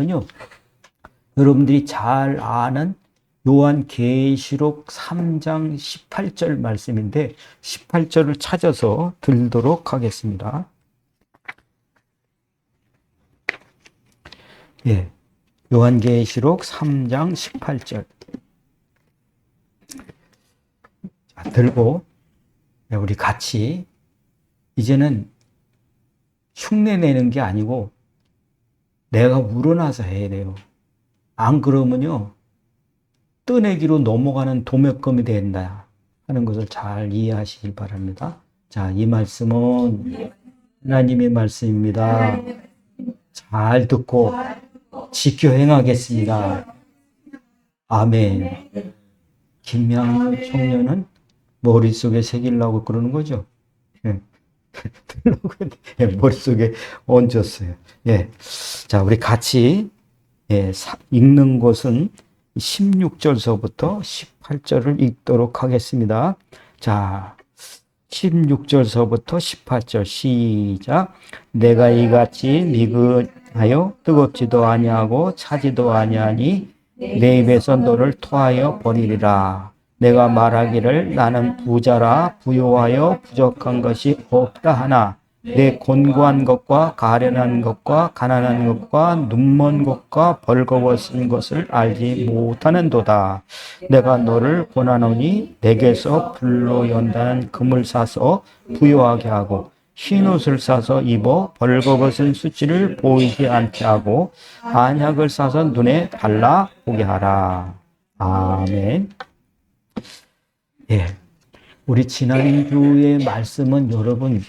말씀은요, 여러분들이 잘 아는 요한계시록 3장 18절 말씀인데 18절을 찾아서 들도록 하겠습니다. 예, 요한계시록 3장 18절. 자, 들고 우리 같이 이제는 흉내 내는 게 아니고 내가 우러나서 해야 돼요. 안 그러면요, 떠내기로 넘어가는 도매금이 된다 하는 것을 잘 이해하시길 바랍니다. 자, 이 말씀은 하나님의 말씀입니다. 잘 듣고 지켜 행하겠습니다. 아멘. 김양 청년은 머릿속에 새기려고 그러는 거죠. 머릿속에 얹었어요. 예. 자, 우리 같이 읽는 것은 16절서부터 18절을 읽도록 하겠습니다. 자, 16절서부터 18절 시작. 내가 이같이 미근하여 뜨겁지도 아니하고 차지도 아니하니 내 입에서 너를 토하여 버리리라. 내가 말하기를 나는 부자라 부요하여 부족한 것이 없다 하나 내 곤고한 것과 가련한 것과 가난한 것과 눈먼 것과 벌거벗은 것을 알지 못하는도다. 내가 너를 권하노니 내게서 불로 연다는 금을 사서 부요하게 하고 흰옷을 사서 입어 벌거벗은 수치를 보이지 않게 하고 안약을 사서 눈에 발라 보게 하라. 아멘. 예, 우리 지난주의 말씀은 여러분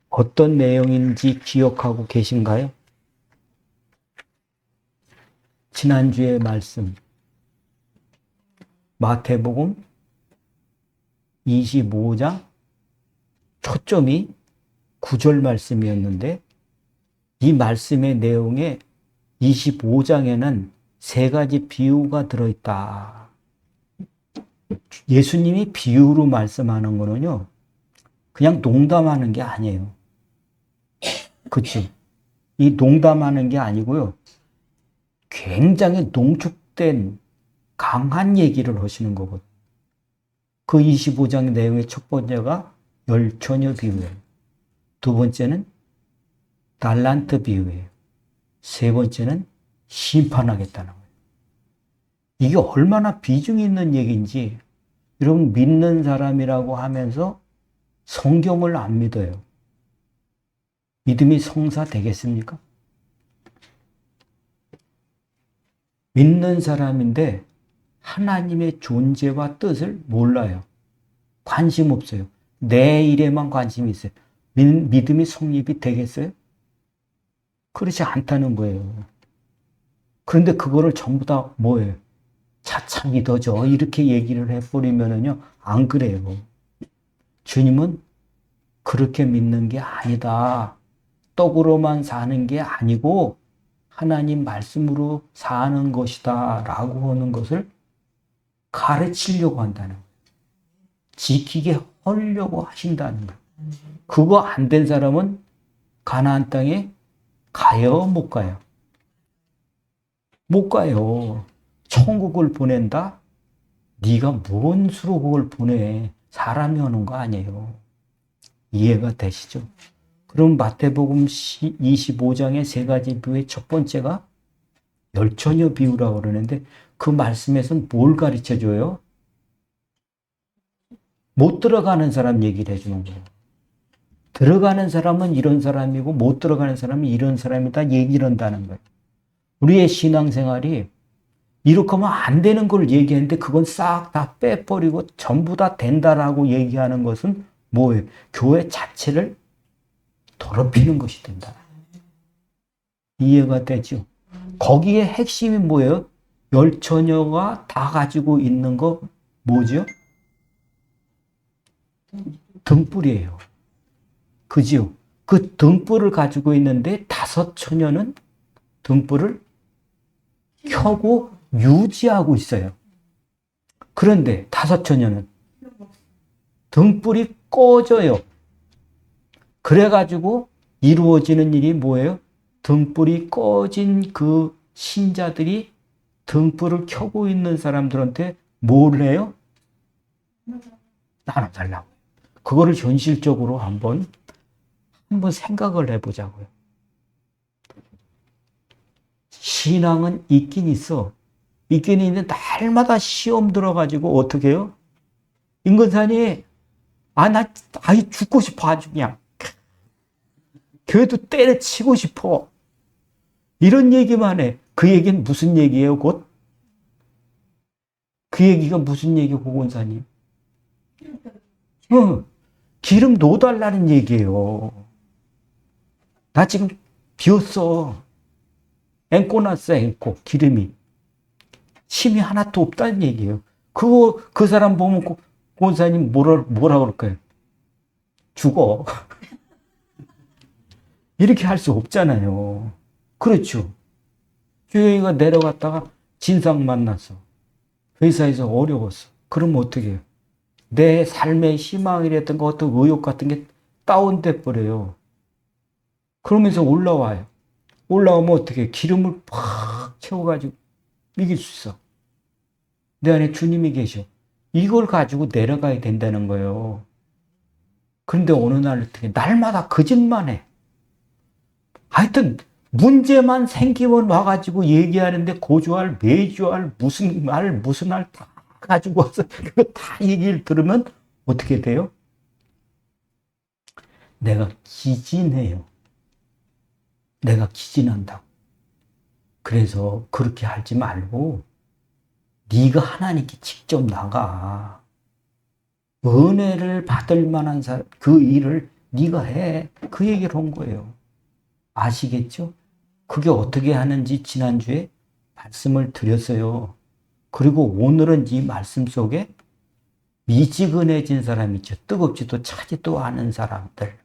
어떤 내용인지 기억하고 계신가요? 지난주의 말씀 마태복음 25장 초점이 9절 말씀이었는데 이 말씀의 내용에 25장에는 세 가지 비유가 들어있다. 예수님이 비유로 말씀하는 거는요, 그냥 농담하는 게 아니에요. 그렇죠? 이 농담하는 게 아니고요, 굉장히 농축된 강한 얘기를 하시는 거거든요. 그 25장 내용의 첫 번째가 열처녀 비유예요. 두 번째는 달란트 비유예요. 세 번째는 심판하겠다는 거예요. 이게 얼마나 비중이 있는 얘기인지 여러분 믿는 사람이라고 하면서 성경을 안 믿어요. 믿음이 성사 되겠습니까? 믿는 사람인데 하나님의 존재와 뜻을 몰라요. 관심 없어요. 내 일에만 관심이 있어요. 믿음이 성립이 되겠어요? 그렇지 않다는 거예요. 그런데 그거를 전부 다 뭐예요? 차차 믿어져 이렇게 얘기를 해버리면은요, 안 그래요. 주님은 그렇게 믿는 게 아니다. 떡으로만 사는 게 아니고 하나님 말씀으로 사는 것이다 라고 하는 것을 가르치려고 한다는 거예요. 지키게 하려고 하신다는 거예요. 그거 안 된 사람은 가나안 땅에 가요? 못 가요? 못 가요. 천국을 보낸다? 네가 뭔 수로 그걸 보내? 사람이 하는 거 아니에요. 이해가 되시죠? 그럼 마태복음 25장의 세 가지 비유의 첫 번째가 열처녀 비유라고 그러는데 그 말씀에서는 뭘 가르쳐줘요? 못 들어가는 사람 얘기를 해주는 거예요. 들어가는 사람은 이런 사람이고 못 들어가는 사람은 이런 사람이다 얘기를 한다는 거예요. 우리의 신앙생활이 이렇게 하면 안 되는 걸 얘기했는데 그건 싹 다 빼버리고 전부 다 된다라고 얘기하는 것은 뭐예요? 교회 자체를 더럽히는 것이 된다. 이해가 되죠? 거기에 핵심이 뭐예요? 열처녀가 다 가지고 있는 거 뭐죠? 등불이에요. 그지요? 그 등불을 가지고 있는데 다섯 처녀는 등불을 켜고 유지하고 있어요. 그런데 다섯 처녀는 등불이 꺼져요. 그래가지고 이루어지는 일이 뭐예요? 등불이 꺼진 그 신자들이 등불을 켜고 있는 사람들한테 뭘 해요? 나눠달라고. 그거를 현실적으로 한번 생각을 해보자고요. 신앙은 있긴 있어. 있긴 있는데 날마다 시험 들어가지고 어떻게 해요? 인근산이 나 아이 죽고 싶어 아주 그냥. 교회도 때려치고 싶어. 이런 얘기만 해. 그 얘기는 무슨 얘기예요, 곧? 그 얘기가 무슨 얘기고, 권사님? 기름 넣어달라는 얘기예요. 나 지금 비었어. 앵꼬 났어, 앵꼬. 기름이. 힘이 하나도 없다는 얘기예요. 그 사람 보면 권사님 뭐라 그럴까요? 죽어. 이렇게 할 수 없잖아요. 그렇죠. 교회가 내려갔다가 진상 만났어. 회사에서 어려웠어. 그러면 어떻게 해요? 내 삶의 희망이랬던 거 어떤 의욕 같은 게 다운돼 버려요. 그러면서 올라와요. 올라오면 어떻게 해요? 기름을 팍 채워가지고 이길 수 있어. 내 안에 주님이 계셔. 이걸 가지고 내려가야 된다는 거예요. 그런데 어느 날 어떻게 날마다 거짓만 해. 하여튼 문제만 생기면 와가지고 얘기하는데 고주할, 매주할, 무슨 말 다 가지고 와서 그거 다 얘기를 들으면 어떻게 돼요? 내가 기진해요. 내가 기진한다고. 그래서 그렇게 하지 말고 네가 하나님께 직접 나가. 은혜를 받을 만한 사람, 그 일을 네가 해. 그 얘기를 한 거예요. 아시겠죠? 그게 어떻게 하는지 지난주에 말씀을 드렸어요. 그리고 오늘은 이 말씀 속에 미지근해진 사람 있죠. 뜨겁지도 차지도 않은 사람들.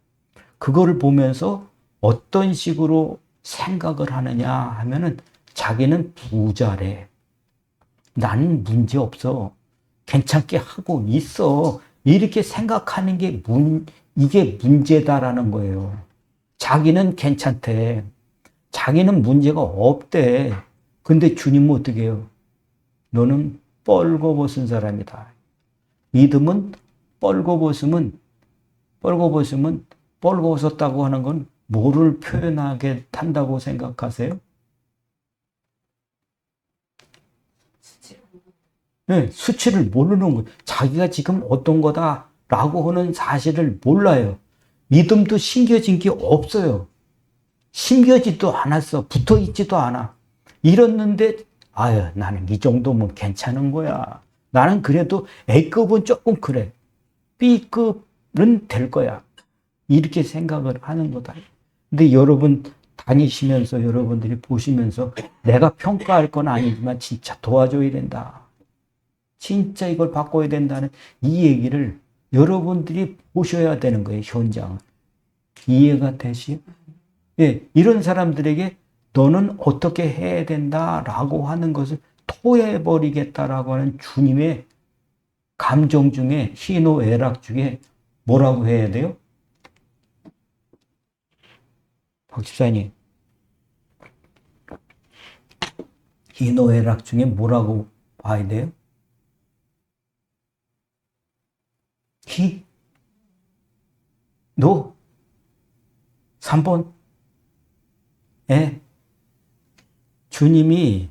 그거를 보면서 어떤 식으로 생각을 하느냐 하면은 자기는 부자래. 나는 문제 없어. 괜찮게 하고 있어. 이렇게 생각하는 게 이게 문제다라는 거예요. 자기는 괜찮대. 자기는 문제가 없대. 근데 주님은 어떻게 해요? 너는 뻘거벗은 사람이다. 믿음은 뻘거벗었다고 하는 건 뭐를 표현하게 한다고 생각하세요? 네, 수치를 모르는 거예요. 자기가 지금 어떤 거다라고 하는 사실을 몰라요. 믿음도 심겨진 게 없어요. 심겨지도 않았어. 붙어 있지도 않아. 이랬는데, 나는 이 정도면 괜찮은 거야. 나는 그래도 A급은 조금 그래. B급은 될 거야. 이렇게 생각을 하는 거다. 근데 여러분 다니시면서 여러분들이 보시면서 내가 평가할 건 아니지만 진짜 도와줘야 된다. 진짜 이걸 바꿔야 된다는 이 얘기를 여러분들이 보셔야 되는 거예요. 현장을. 이해가 되시요? 예, 이런 사람들에게 너는 어떻게 해야 된다라고 하는 것을 토해버리겠다라고 하는 주님의 감정 중에 희노애락 중에 뭐라고 해야 돼요? 박 집사님, 희노애락 중에 뭐라고 봐야 돼요? 노 3번 주님이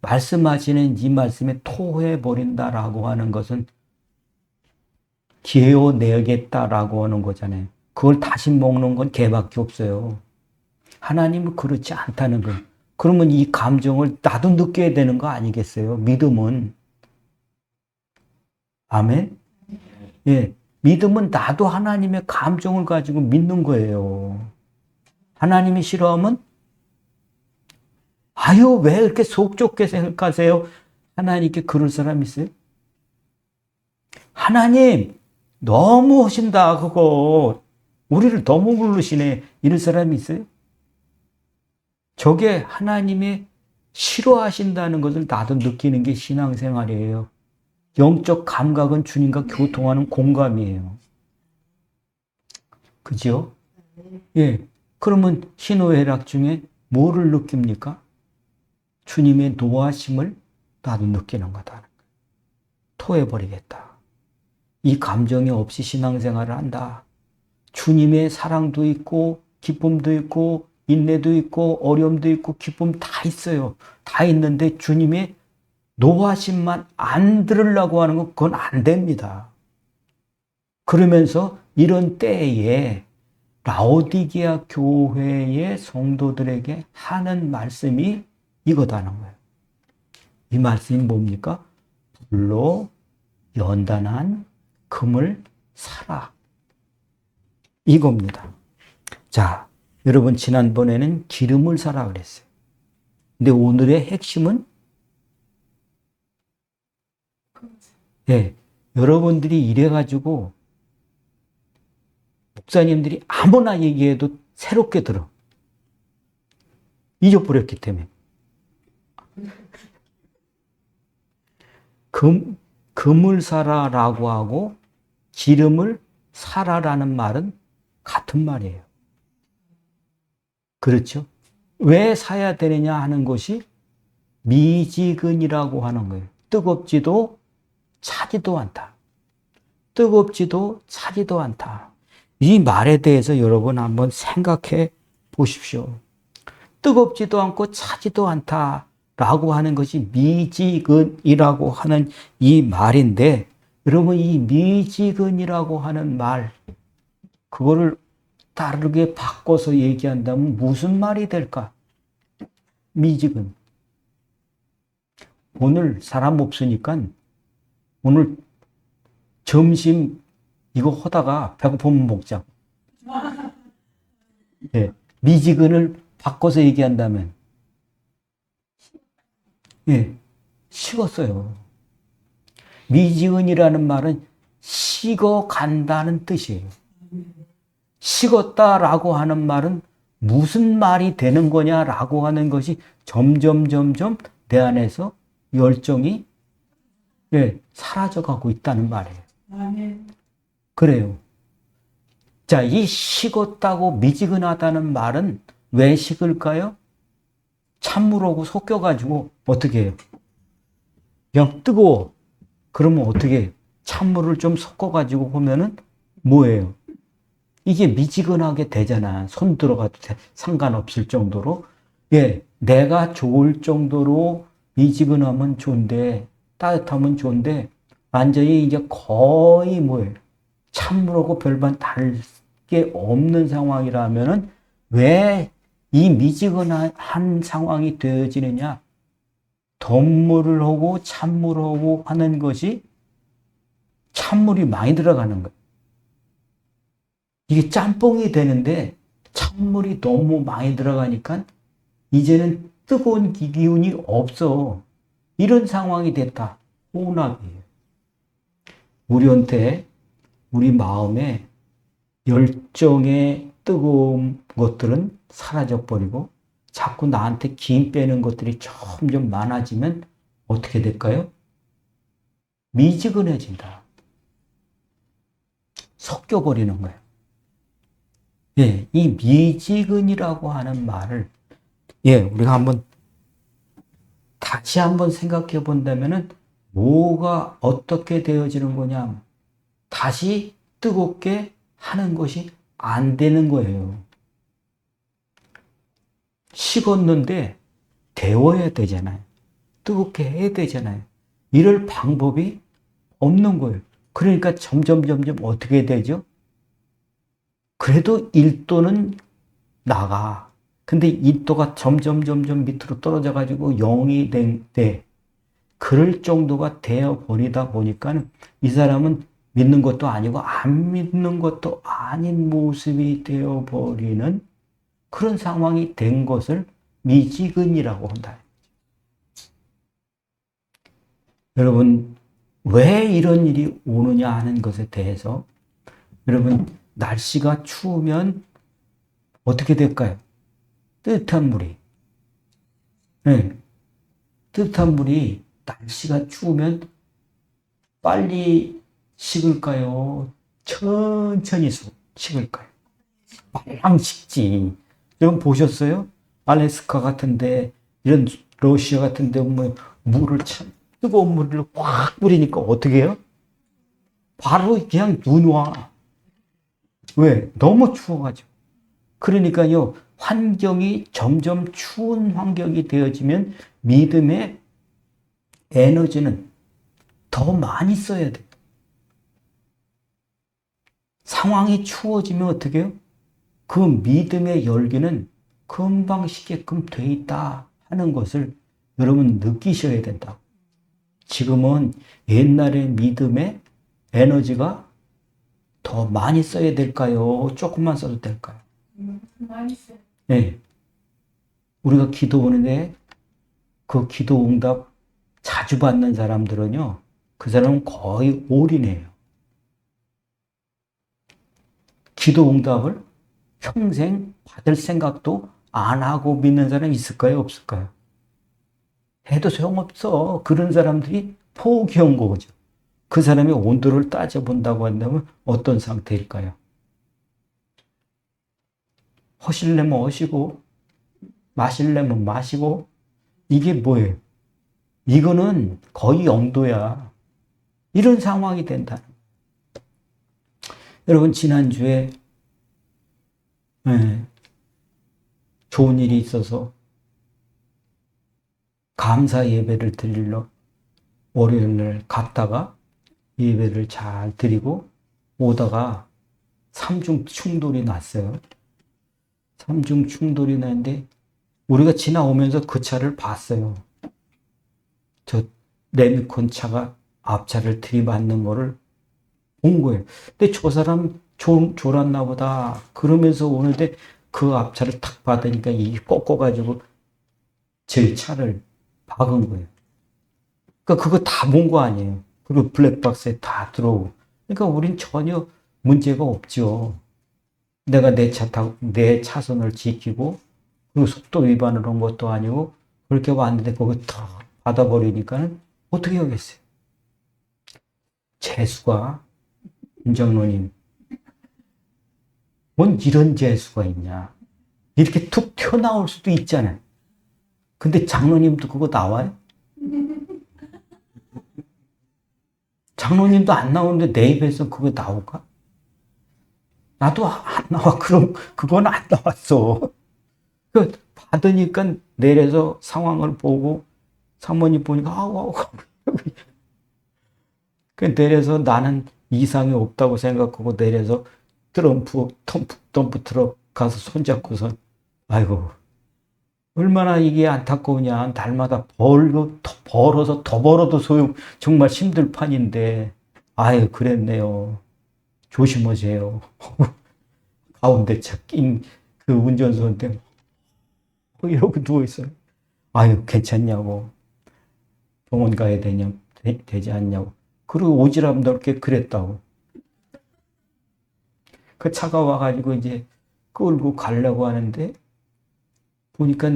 말씀하시는 이 말씀에 토해버린다라고 하는 것은 기어내겠다라고 하는 거잖아요. 그걸 다시 먹는 건 개밖에 없어요. 하나님은 그렇지 않다는 거예요. 그러면 이 감정을 나도 느껴야 되는 거 아니겠어요? 믿음은. 아멘? 예. 믿음은 나도 하나님의 감정을 가지고 믿는 거예요. 하나님이 싫어하면 왜 이렇게 속 좁게 생각하세요? 하나님께 그럴 사람 있어요? 하나님 너무 하신다 그거. 우리를 너무 부르시네. 이런 사람이 있어요? 저게 하나님의 싫어하신다는 것을 나도 느끼는 게 신앙생활이에요. 영적 감각은 주님과 교통하는 공감이에요. 그죠? 예. 그러면 희노애락 중에 뭐를 느낍니까? 주님의 노하심을 나도 느끼는 거다. 토해버리겠다. 이 감정이 없이 신앙생활을 한다. 주님의 사랑도 있고 기쁨도 있고 인내도 있고 어려움도 있고 기쁨 다 있어요. 다 있는데 주님의 노하심만 안 들으려고 하는 건 그건 안 됩니다. 그러면서 이런 때에 라오디게아 교회의 성도들에게 하는 말씀이 이거다는 거예요. 이 말씀이 뭡니까? 불로 연단한 금을 사라. 이겁니다. 자, 여러분 지난번에는 기름을 사라 그랬어요. 근데 오늘의 핵심은 여러분들이 이래가지고 목사님들이 아무나 얘기해도 새롭게 들어. 잊어버렸기 때문에. 금을 사라라고 하고 기름을 사라라는 말은 같은 말이에요. 그렇죠? 왜 사야 되느냐 하는 것이 미지근이라고 하는 거예요. 뜨겁지도 차지도 않다. 뜨겁지도 차지도 않다. 이 말에 대해서 여러분 한번 생각해 보십시오. 뜨겁지도 않고 차지도 않다라고 하는 것이 미지근이라고 하는 이 말인데, 여러분 이 미지근이라고 하는 말, 그거를 다르게 바꿔서 얘기한다면 무슨 말이 될까? 미지근. 오늘 사람 없으니까 오늘 점심 이거 하다가 배고프면 먹자. 미지근을 바꿔서 얘기한다면 식었어요. 미지근이라는 말은 식어간다는 뜻이에요. 식었다라고 하는 말은 무슨 말이 되는 거냐라고 하는 것이 점점 내 안에서 열정이 사라져가고 있다는 말이에요. 아멘. 그래요. 자, 이 식었다고 미지근하다는 말은 왜 식을까요? 찬물하고 섞여가지고 어떻게 해요? 그냥 뜨거워. 그러면 어떻게 해요? 찬물을 좀 섞어가지고 보면은 뭐예요? 이게 미지근하게 되잖아. 손 들어가도 상관없을 정도로. 내가 좋을 정도로 미지근하면 좋은데, 따뜻하면 좋은데, 완전히 이제 거의 뭐예요? 찬물하고 별반 다를 게 없는 상황이라면은 왜 이 미지근한 상황이 되어지느냐? 덤물을 하고 찬물하고 하는 것이 찬물이 많이 들어가는 거예요. 이게 짬뽕이 되는데 찬물이 너무 많이 들어가니까 이제는 뜨거운 기운이 없어. 이런 상황이 됐다. 혼합이에요. 우리한테 우리 마음에 열정의 뜨거운 것들은 사라져버리고 자꾸 나한테 기운 빼는 것들이 점점 많아지면 어떻게 될까요? 미지근해진다. 섞여버리는 거예요. 이 미지근이라고 하는 말을 우리가 다시 한번 생각해 본다면은 뭐가 어떻게 되어지는 거냐? 다시 뜨겁게 하는 것이 안 되는 거예요. 식었는데 데워야 되잖아요. 뜨겁게 해야 되잖아요. 이럴 방법이 없는 거예요. 그러니까 점점 어떻게 되죠? 그래도 1도는 나가. 근데 1도가 점점 밑으로 떨어져 가지고 0이 돼. 그럴 정도가 되어 버리다 보니까 이 사람은 믿는 것도 아니고 안 믿는 것도 아닌 모습이 되어 버리는 그런 상황이 된 것을 미지근이라고 한다. 여러분, 왜 이런 일이 오느냐 하는 것에 대해서 여러분, 날씨가 추우면 어떻게 될까요? 뜨뜻한 물이. 뜨뜻한 물이 날씨가 추우면 빨리 식을까요? 천천히 식을까요? 빨랑 식지. 여러분 보셨어요? 알래스카 같은데, 이런 러시아 같은데, 뭐, 물을 참, 뜨거운 물을 확 뿌리니까 어떻게 해요? 바로 그냥 눈 와. 왜? 너무 추워가지고. 그러니까요, 환경이 점점 추운 환경이 되어지면 믿음의 에너지는 더 많이 써야 돼요. 상황이 추워지면 어떻게 해요? 그 믿음의 열기는 금방 식게끔 돼 있다 하는 것을 여러분 느끼셔야 된다. 지금은 옛날의 믿음의 에너지가 더 많이 써야 될까요? 조금만 써도 될까요? 많이 써요. 네. 우리가 기도 오는데 그 기도 응답 자주 받는 사람들은요, 그 사람은 거의 올인해요. 기도 응답을 평생 받을 생각도 안 하고 믿는 사람이 있을까요? 없을까요? 해도 소용없어. 그런 사람들이 포기한 거죠. 그 사람의 온도를 따져본다고 한다면 어떤 상태일까요? 허실려면 허시고, 마실려면 마시고, 이게 뭐예요? 이거는 거의 영도야. 이런 상황이 된다. 여러분, 지난주에 좋은 일이 있어서 감사 예배를 드리러 월요일날 갔다가 예배를 잘 드리고 오다가 삼중 충돌이 났어요. 삼중 충돌이 났는데 우리가 지나오면서 그 차를 봤어요. 저 레미콘 차가 앞차를 들이받는 거를 본 거예요. 근데 저 사람 졸았나 보다. 그러면서 오는데 그 앞차를 탁 받으니까 이게 꺾어가지고 제 차를 박은 거예요. 그러니까 그거 다 본 거 아니에요. 그리고 블랙박스에 다 들어오고. 그러니까 우린 전혀 문제가 없죠. 내가 내 차선을 지키고, 그리고 속도 위반을 한 것도 아니고, 그렇게 왔는데 그거 다 받아버리니까는 어떻게 하겠어요? 재수가, 임장로님, 뭔 이런 재수가 있냐. 이렇게 툭 튀어나올 수도 있잖아요. 근데 장로님도 그거 나와요? 장로님도 안 나오는데 내 입에서 그거 나올까? 나도 안 나와. 그럼 그건 안 나왔어. 그 받으니까 내려서 상황을 보고 사모님 보니까 아우 그 내려서 나는 이상이 없다고 생각하고 내려서 덤프 트럭 가서 손잡고서 아이고 얼마나 이게 안타까우냐. 날마다 벌어서 더 벌어도 정말 힘들 판인데 아유 그랬네요. 조심하세요. 가운데 차 낀 그 운전수한테 이러고 누워있어요. 아유, 괜찮냐고. 병원 가야 되지 않냐고. 그리고 오지랖 넓게 그랬다고. 그 차가 와가지고 이제 끌고 가려고 하는데, 보니까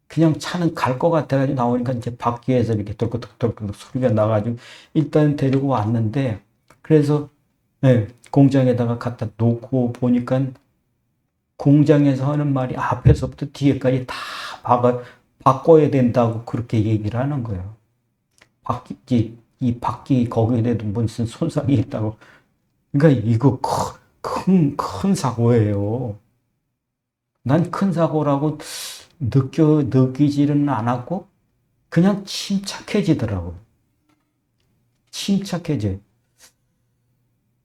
그냥 차는 갈 것 같아가지고 나오니까 이제 바퀴에서 이렇게 덜컥덜컥 소리가 나가지고 일단 데리고 왔는데, 그래서, 네, 공장에다가 갖다 놓고 보니까 공장에서 하는 말이 앞에서부터 뒤에까지 다 바꿔야 된다고 그렇게 얘기를 하는 거예요. 이 바퀴 거기에도 무슨 손상이 있다고. 그러니까 이거 큰 사고예요. 난 큰 사고라고 느끼지는 않았고 그냥 침착해지더라고. 침착해져.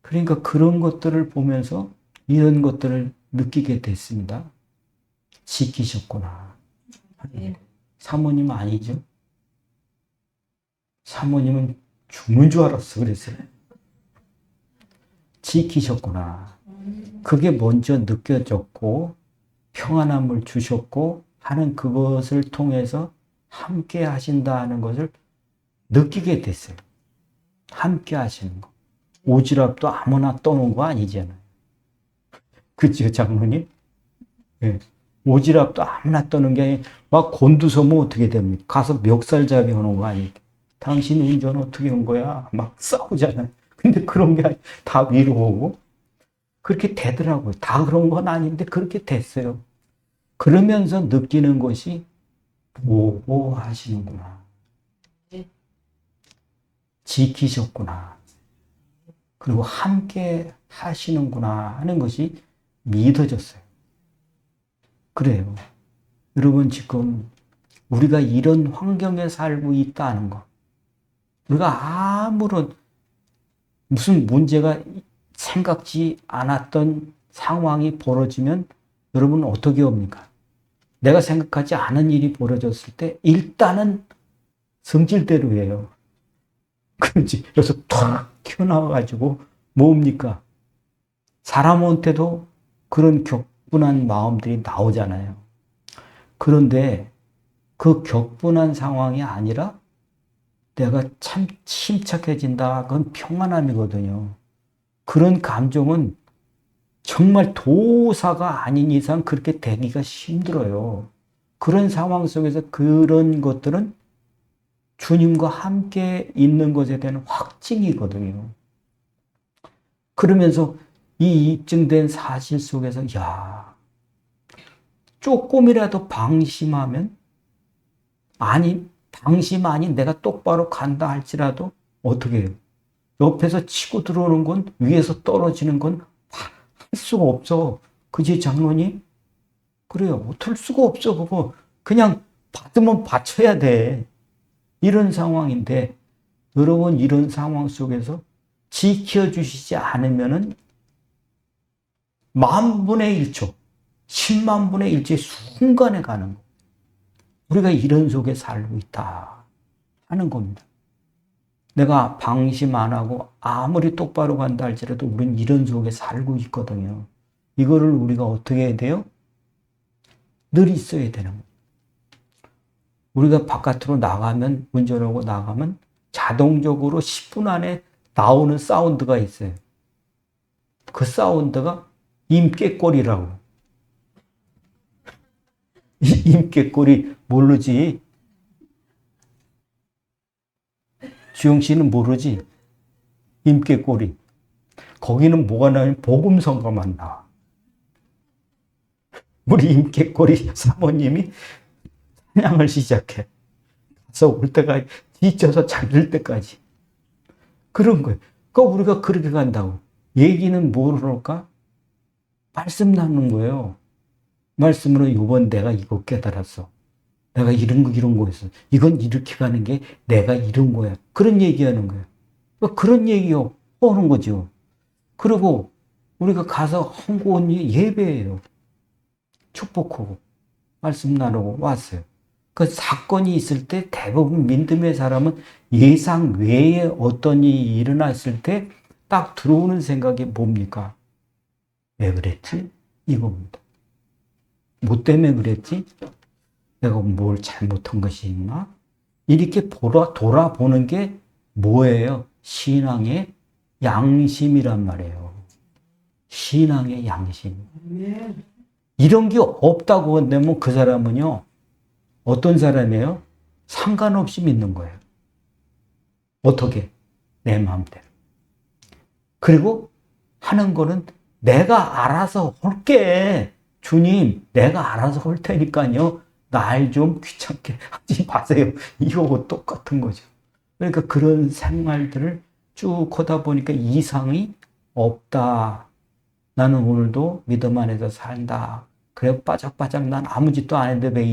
그러니까 그런 것들을 보면서 이런 것들을 느끼게 됐습니다. 지키셨구나. 사모님 아니죠? 사모님은 죽는 줄 알았어. 그랬어요. 지키셨구나. 그게 먼저 느껴졌고 평안함을 주셨고 하는 그것을 통해서 함께 하신다는 것을 느끼게 됐어요. 함께 하시는 거. 오지랖도 아무나 떠놓은 거 아니잖아요. 그죠, 장로님? 네. 오지랖도 아무나 떠는 게 아니라 막 곤두서면 어떻게 됩니까? 가서 멱살잡이 하는 거 아니까. 당신 운전 어떻게 한 거야? 막 싸우잖아요. 근데 그런 게 다 위로 오고 그렇게 되더라고요. 다 그런 건 아닌데 그렇게 됐어요. 그러면서 느끼는 것이 보호하시는구나. 지키셨구나. 그리고 함께 하시는구나 하는 것이 믿어졌어요. 그래요. 여러분 지금 우리가 이런 환경에 살고 있다는 것. 우리가 아무런 무슨 문제가 생각지 않았던 상황이 벌어지면 여러분 어떻게 합니까? 내가 생각하지 않은 일이 벌어졌을 때 일단은 성질대로예요. 그렇지. 그래서 탁 튀어나와가지고 뭡니까? 사람한테도 그런 격분한 마음들이 나오잖아요. 그런데 그 격분한 상황이 아니라 내가 참 침착해진다. 그건 평안함이거든요. 그런 감정은 정말 도사가 아닌 이상 그렇게 되기가 힘들어요. 그런 상황 속에서 그런 것들은 주님과 함께 있는 것에 대한 확증이거든요. 그러면서 이 입증된 사실 속에서 야, 조금이라도 방심하면 방심 아닌 내가 똑바로 간다 할지라도 어떻게 해요? 옆에서 치고 들어오는 건 위에서 떨어지는 건 할 수가 없어. 그지 장로님? 그래요. 어쩔 수가 없어. 그거 그냥 받으면 받쳐야 돼. 이런 상황인데 여러분 이런 상황 속에서 지켜주시지 않으면은 만분의 1초, 10만 분의 1초의 순간에 가는 거. 우리가 이런 속에 살고 있다 하는 겁니다. 내가 방심 안 하고 아무리 똑바로 간다 할지라도 우리는 이런 속에 살고 있거든요. 이거를 우리가 어떻게 해야 돼요? 늘 있어야 되는 거예요. 우리가 바깥으로 나가면, 운전하고 나가면 자동적으로 10분 안에 나오는 사운드가 있어요. 그 사운드가 임깨꼬리라고. 임깨꼬리 모르지? 주영 씨는 모르지? 임깨꼬리. 거기는 뭐가 나오면 복음성가만 나와. 우리 임깨꼬리 사모님이 찬양을 시작해. 가서 올 때까지, 지쳐서 잠들 때까지. 그런 거예요. 그러니까 우리가 그렇게 간다고. 얘기는 뭐를 할까? 말씀 나누는 거예요. 말씀으로 이번 내가 이거 깨달았어. 내가 이런 거 했어. 이건 이렇게 가는 게 내가 이런 거야. 그런 얘기하는 거예요. 그런 얘기 하는 거죠. 그리고 우리가 가서 한국 언니 예배예요. 축복하고 말씀 나누고 왔어요. 그 사건이 있을 때 대부분 믿음의 사람은 예상 외에 어떤 일이 일어났을 때 딱 들어오는 생각이 뭡니까? 왜 그랬지? 이겁니다. 뭐 때문에 그랬지? 내가 뭘 잘못한 것이 있나? 이렇게 돌아보는 게 뭐예요? 신앙의 양심이란 말이에요. 신앙의 양심. 이런 게 없다고 한다면 그 사람은요, 어떤 사람이에요? 상관없이 믿는 거예요. 어떻게? 내 마음대로. 그리고 하는 거는 내가 알아서 할게. 주님, 내가 알아서 할 테니까요. 날 좀 귀찮게 하지 마세요. 이거 똑같은 거죠. 그러니까 그런 생활들을 쭉 하다 보니까 이상이 없다. 나는 오늘도 믿음 안에서 산다. 그래 바짝바짝 난 아무 짓도 안 했는데 왜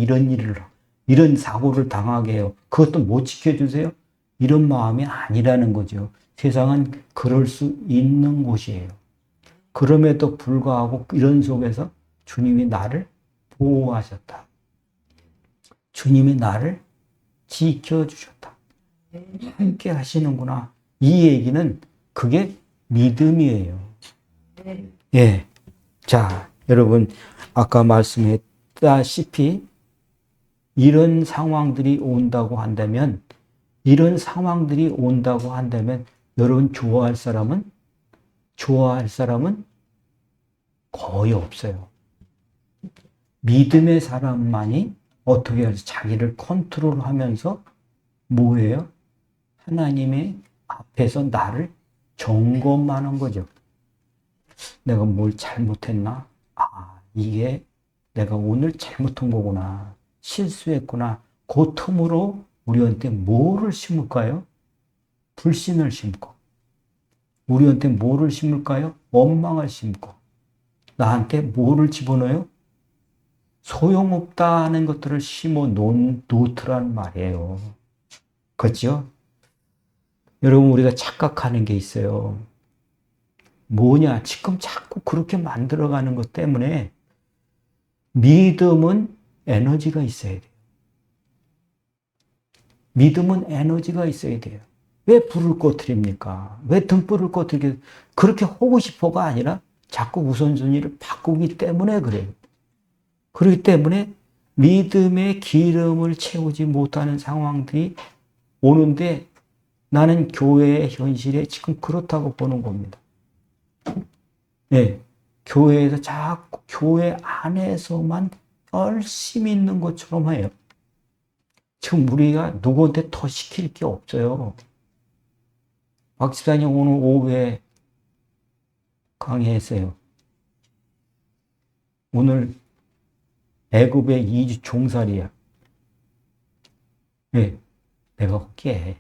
이런 사고를 당하게 해요. 그것도 못 지켜주세요? 이런 마음이 아니라는 거죠. 세상은 그럴 수 있는 곳이에요. 그럼에도 불구하고 이런 속에서 주님이 나를 보호하셨다. 주님이 나를 지켜주셨다. 함께 하시는구나. 이 얘기는 그게 믿음이에요. 예. 자, 여러분, 아까 말씀했다시피 이런 상황들이 온다고 한다면 여러분 좋아할 사람은 거의 없어요. 믿음의 사람만이 어떻게 해서 자기를 컨트롤하면서 뭐예요? 하나님의 앞에서 나를 점검하는 거죠. 내가 뭘 잘못했나? 이게 내가 오늘 잘못한 거구나. 실수했구나. 그 틈으로 우리한테 뭐를 심을까요? 불신을 심고. 우리한테 뭐를 심을까요? 원망을 심고. 나한테 뭐를 집어넣어요? 소용없다 하는 것들을 심어 놓더란 말이에요. 그렇죠? 여러분, 우리가 착각하는 게 있어요. 뭐냐? 지금 자꾸 그렇게 만들어가는 것 때문에 믿음은 에너지가 있어야 돼요. 믿음은 에너지가 있어야 돼요. 왜 불을 꺼트립니까? 왜 등불을 꺼트리게? 그렇게 하고 싶어가 아니라 자꾸 우선순위를 바꾸기 때문에 그래요. 그렇기 때문에 믿음의 기름을 채우지 못하는 상황들이 오는데 나는 교회의 현실에 지금 그렇다고 보는 겁니다. 네, 교회에서 자꾸 교회 안에서만 열심히 있는 것처럼 해요. 지금 우리가 누구한테 더 시킬 게 없어요. 박 집사님 오늘 오후에 강의했어요. 오늘 애굽의 2주 종살이야. 네, 내가 할게.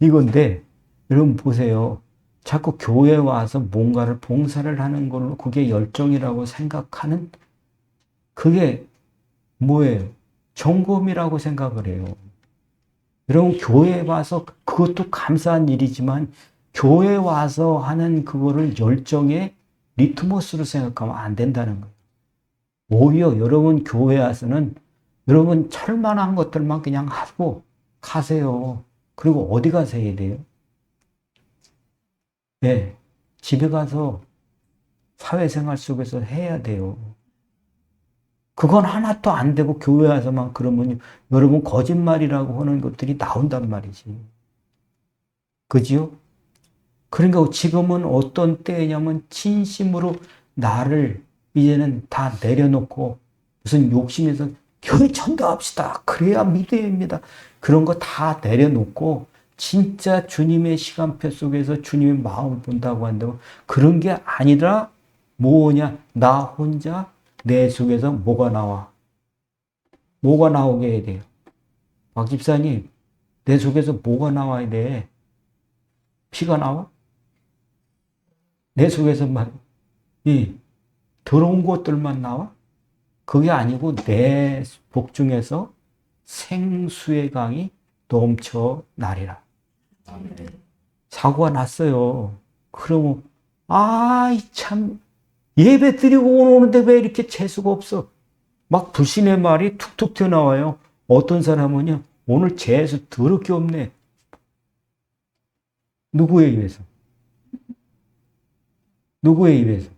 이건데 여러분 보세요. 자꾸 교회 와서 뭔가를 봉사를 하는 걸로 그게 열정이라고 생각하는 그게 뭐예요? 점검이라고 생각을 해요. 여러분 교회에 와서 그것도 감사한 일이지만 교회 와서 하는 그거를 열정의 리트머스로 생각하면 안 된다는 거예요. 오히려 여러분 교회 와서는 여러분 철만한 것들만 그냥 하고 가세요. 그리고 어디 가서 해야 돼요? 네, 집에 가서 사회생활 속에서 해야 돼요. 그건 하나도 안 되고 교회 와서만 그러면 여러분 거짓말이라고 하는 것들이 나온단 말이지. 그지요? 그러니까 지금은 어떤 때냐면 진심으로 나를 이제는 다 내려놓고 무슨 욕심에서 교회 전도합시다. 그래야 믿음입니다. 그런 거 다 내려놓고 진짜 주님의 시간표 속에서 주님의 마음을 본다고 한다고 그런 게 아니라 뭐냐? 나 혼자 내 속에서 뭐가 나와? 뭐가 나오게 해야 돼요? 박 집사님, 내 속에서 뭐가 나와야 돼? 피가 나와? 내 속에서만 이 더러운 것들만 나와? 그게 아니고 내 복중에서 생수의 강이 넘쳐나리라. 사고가 났어요. 그러면 아이 참 예배 드리고 오는데 왜 이렇게 재수가 없어? 막 불신의 말이 툭툭 튀어나와요. 어떤 사람은요 오늘 재수 더럽게 없네. 누구에 의해서? 누구에 의해서?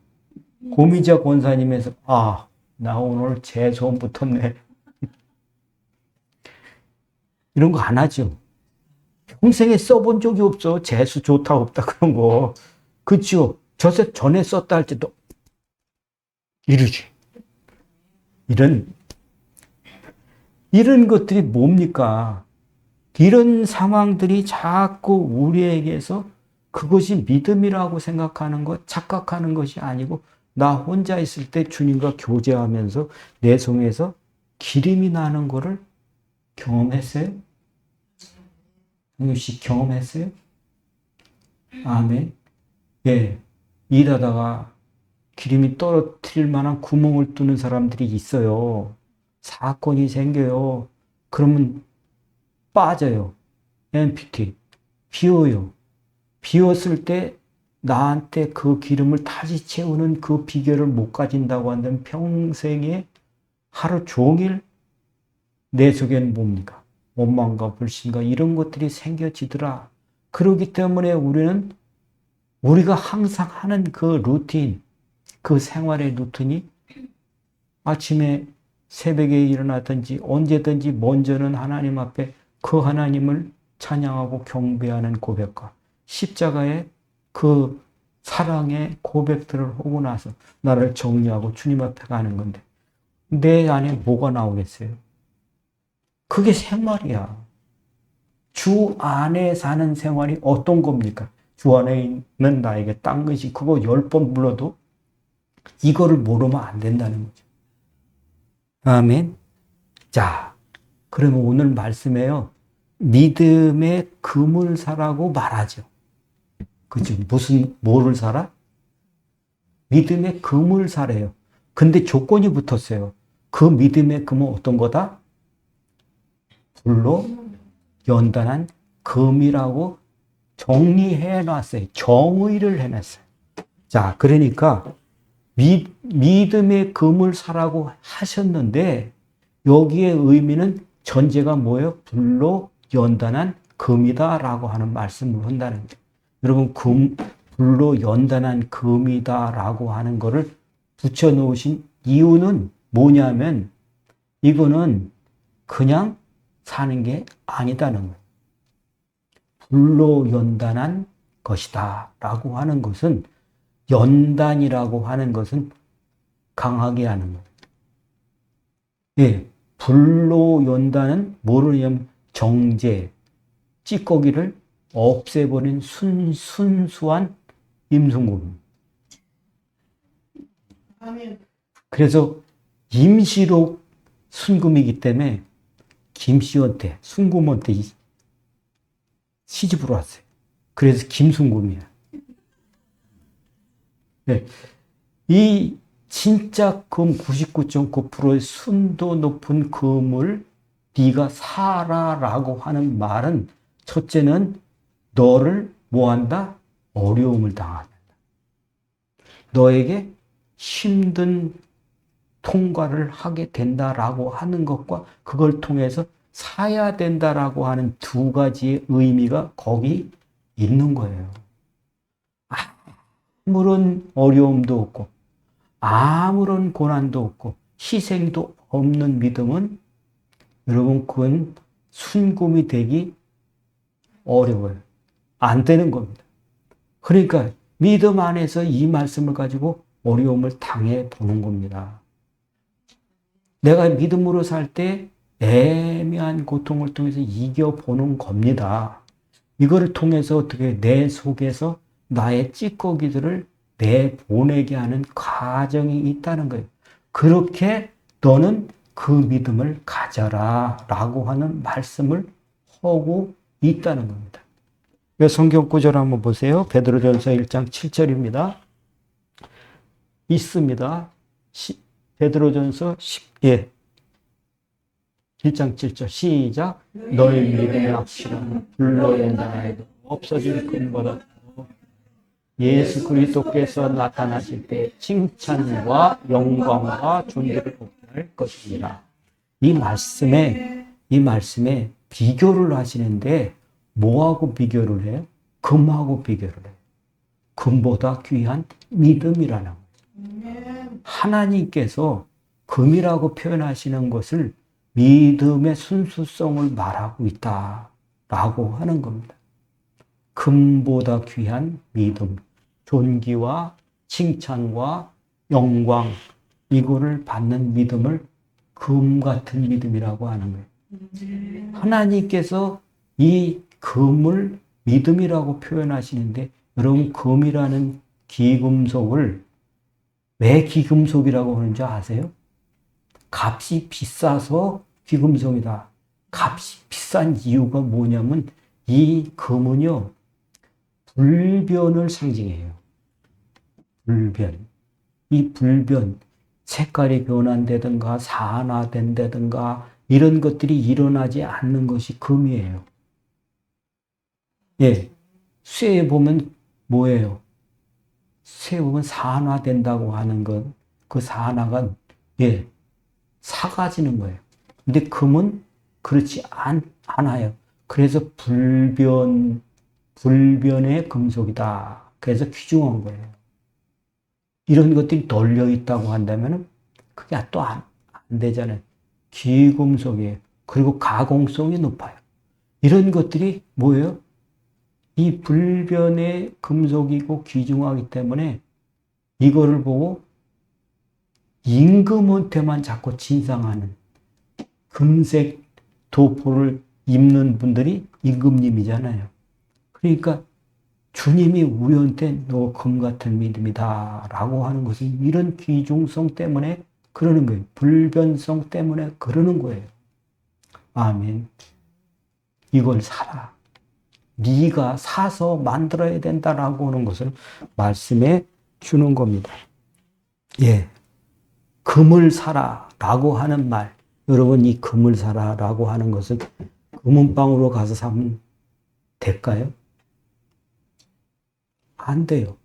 고미자 권사님에서 아, 나 오늘 재수 안 붙었네. 이런 거 안 하죠. 평생에 써본 적이 없어. 재수 좋다 없다 그런 거. 그렇죠. 저새 전에 썼다 할 때도 이러지. 이런 것들이 뭡니까? 이런 상황들이 자꾸 우리에게서 그것이 믿음이라고 생각하는 것, 착각하는 것이 아니고 나 혼자 있을 때 주님과 교제하면서 내 속에서 기름이 나는 것을 경험했어요? 형님 씨 경험했어요? 아멘. 예. 일하다가 기름이 떨어뜨릴 만한 구멍을 뚫는 사람들이 있어요. 사건이 생겨요. 그러면 빠져요. MPT. 비워요. 비웠을 때 나한테 그 기름을 다시 채우는 그 비결을 못 가진다고 한다면 평생에 하루 종일 내 속에는 뭡니까? 원망과 불신과 이런 것들이 생겨지더라. 그렇기 때문에 우리가 항상 하는 그 루틴, 그 생활의 루틴이 아침에 새벽에 일어나든지 언제든지 먼저는 하나님 앞에 그 하나님을 찬양하고 경배하는 고백과 십자가의 그 사랑의 고백들을 하고 나서 나를 정리하고 주님 앞에 가는 건데 내 안에 뭐가 나오겠어요? 그게 생활이야. 주 안에 사는 생활이 어떤 겁니까? 주 안에 있는 나에게 딴 것이 그거 10번 불러도 이거를 모르면 안 된다는 거죠. 아멘. 자, 그러면 오늘 말씀에요. 믿음의 금을 사라고 말하죠. 그죠? 뭐를 사라? 믿음의 금을 사래요. 근데 조건이 붙었어요. 그 믿음의 금은 어떤 거다? 불로 연단한 금이라고 정리해 놨어요. 정의를 해놨어요. 자, 그러니까 믿음의 금을 사라고 하셨는데 여기에 의미는 전제가 뭐예요? 불로 연단한 금이다라고 하는 말씀을 한다는 거예요. 여러분, 불로 연단한 금이다라고 하는 거를 붙여놓으신 이유는 뭐냐면 이거는 그냥 사는 게 아니다는 거예요. 불로 연단한 것이다 라고 하는 것은 연단이라고 하는 것은 강하게 하는 거예요. 예, 불로 연단은 뭐냐면 정죄, 찌꺼기를 없애버린 순수한 임순금. 그래서 임시로 순금이기 때문에 김씨한테, 순금한테 시집으로 왔어요. 그래서 김순금이야. 네. 이 진짜 금 99.9%의 순도 높은 금을 네가 사라라고 하는 말은 첫째는 너를 뭐한다? 어려움을 당한다. 너에게 힘든 통과를 하게 된다라고 하는 것과 그걸 통해서 사야 된다라고 하는 두 가지의 의미가 거기 있는 거예요. 아무런 어려움도 없고 아무런 고난도 없고 희생도 없는 믿음은 여러분 그건 순금이 되기 어려워요. 안 되는 겁니다. 그러니까 믿음 안에서 이 말씀을 가지고 어려움을 당해 보는 겁니다. 내가 믿음으로 살 때 애매한 고통을 통해서 이겨보는 겁니다. 이거를 통해서 어떻게 내 속에서 나의 찌꺼기들을 내보내게 하는 과정이 있다는 거예요. 그렇게 너는 그 믿음을 가져라 라고 하는 말씀을 하고 있다는 겁니다. 성경 구절 한번 보세요. 베드로전서 1장 7절입니다. 있습니다. 베드로전서 1장 7절 시작. 너희 믿음의 확실함은 불로 연단하여도 없어질 금보다 예수 그리스도께서 나타나실 때 칭찬과 영광과 존귀를 복할 것입니다. 이 말씀에 비교를 하시는데 뭐하고 비교를 해요? 금하고 비교를 해요. 금보다 귀한 믿음이라는 거예요. 하나님께서 금이라고 표현하시는 것을 믿음의 순수성을 말하고 있다라고 하는 겁니다. 금보다 귀한 믿음, 존귀와 칭찬과 영광, 이거를 받는 믿음을 금 같은 믿음이라고 하는 거예요. 하나님께서 이 금을 믿음이라고 표현하시는데 여러분 금이라는 기금속을 왜 기금속이라고 하는지 아세요? 값이 비싸서 기금속이다. 값이 비싼 이유가 뭐냐면 이 금은요 불변을 상징해요. 불변. 이 불변, 색깔이 변한다든가 산화된다든가 이런 것들이 일어나지 않는 것이 금이에요. 예, 쇠에 보면 뭐예요? 쇠에 보면 산화된다고 하는 건 그 산화가 사가지는 거예요. 근데 금은 그렇지 않아요. 그래서 불변의 금속이다. 그래서 귀중한 거예요. 이런 것들이 널려 있다고 한다면 그게 또 안 되잖아요. 귀금속이에요. 그리고 가공성이 높아요. 이런 것들이 뭐예요? 이 불변의 금속이고 귀중하기 때문에 이거를 보고 임금한테만 자꾸 진상하는 금색 도포를 입는 분들이 임금님이잖아요. 그러니까 주님이 우리한테 너 금 같은 믿음이다 라고 하는 것은 이런 귀중성 때문에 그러는 거예요. 불변성 때문에 그러는 거예요. 아멘. 이걸 사라. 네가 사서 만들어야 된다라고 하는 것을 말씀해 주는 겁니다. 예. 금을 사라라고 하는 말. 여러분 이 금을 사라라고 하는 것은 금은방으로 가서 사면 될까요? 안 돼요.